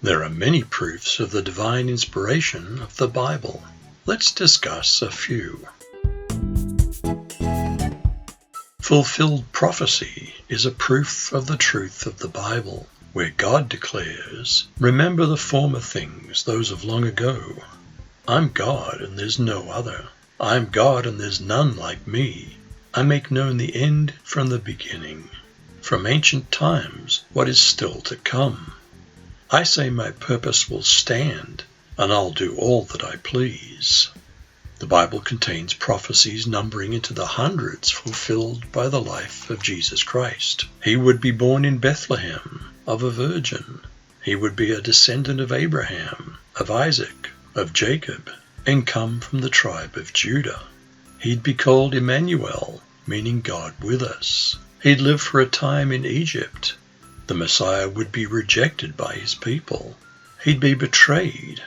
There are many proofs of the divine inspiration of the Bible. Let's discuss a few. Fulfilled prophecy is a proof of the truth of the Bible, where God declares, "Remember the former things, those of long ago. I'm God and there's no other. I'm God and there's none like me. I make known the end from the beginning, from ancient times what is still to come. I say my purpose will stand, and I'll do all that I please." The Bible contains prophecies numbering into the hundreds fulfilled by the life of Jesus Christ. He would be born in Bethlehem, of a virgin. He would be a descendant of Abraham, of Isaac, of Jacob, and come from the tribe of Judah. He'd be called Emmanuel, meaning God with us. He'd live for a time in Egypt. The Messiah would be rejected by his people. He'd be betrayed.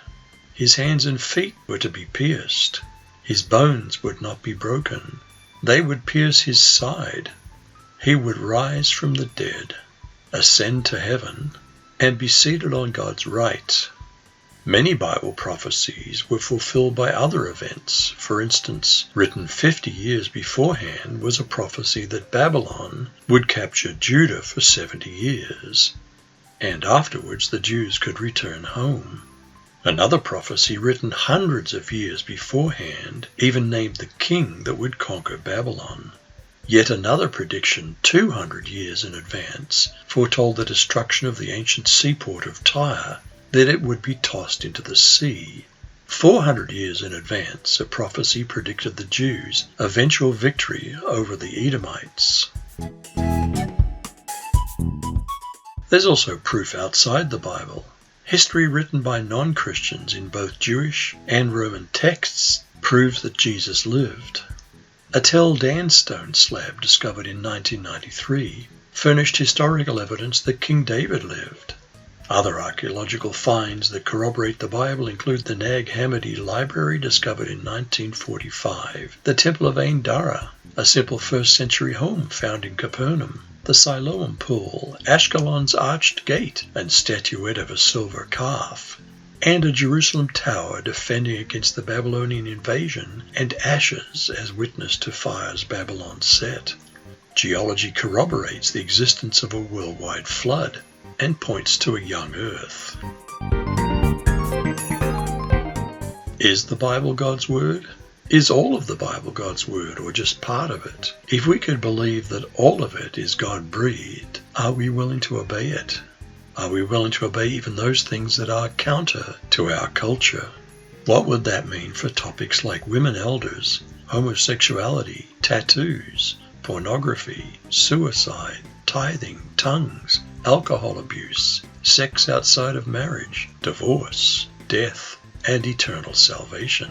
His hands and feet were to be pierced. His bones would not be broken. They would pierce his side. He would rise from the dead, ascend to heaven, and be seated on God's right. Many Bible prophecies were fulfilled by other events. For instance, written 50 years beforehand was a prophecy that Babylon would capture Judah for 70 years, and afterwards the Jews could return home. Another prophecy written hundreds of years beforehand even named the king that would conquer Babylon. Yet another prediction 200 years in advance foretold the destruction of the ancient seaport of Tyre, that it would be tossed into the sea. 400 years in advance, a prophecy predicted the Jews' eventual victory over the Edomites. There's also proof outside the Bible. History written by non-Christians in both Jewish and Roman texts proves that Jesus lived. A Tel Dan stone slab discovered in 1993 furnished historical evidence that King David lived. Other archaeological finds that corroborate the Bible include the Nag Hammadi Library discovered in 1945, the Temple of Ain Dara, a simple 1st century home found in Capernaum, the Siloam Pool, Ashkelon's arched gate and statuette of a silver calf, and a Jerusalem tower defending against the Babylonian invasion, and ashes as witness to fires Babylon set. Geology corroborates the existence of a worldwide flood and points to a young earth. Is the Bible God's Word? Is all of the Bible God's Word, or just part of it? If we could believe that all of it is God-breathed, are we willing to obey it? Are we willing to obey even those things that are counter to our culture? What would that mean for topics like women elders, homosexuality, tattoos, pornography, suicide, tithing, tongues, alcohol abuse, sex outside of marriage, divorce, death, and eternal salvation?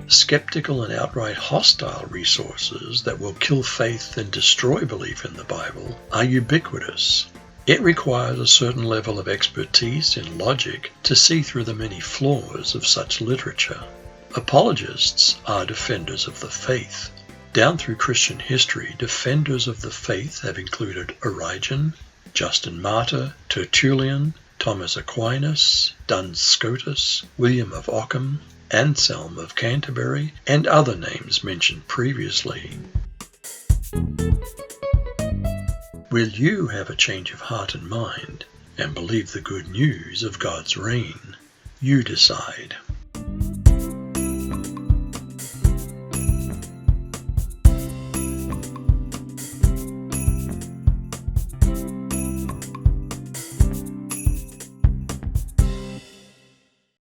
Skeptical and outright hostile resources that will kill faith and destroy belief in the Bible are ubiquitous. It requires a certain level of expertise in logic to see through the many flaws of such literature. Apologists are defenders of the faith. Down through Christian history, defenders of the faith have included Origen, Justin Martyr, Tertullian, Thomas Aquinas, Duns Scotus, William of Ockham, Anselm of Canterbury, and other names mentioned previously. Will you have a change of heart and mind and believe the good news of God's reign? You decide.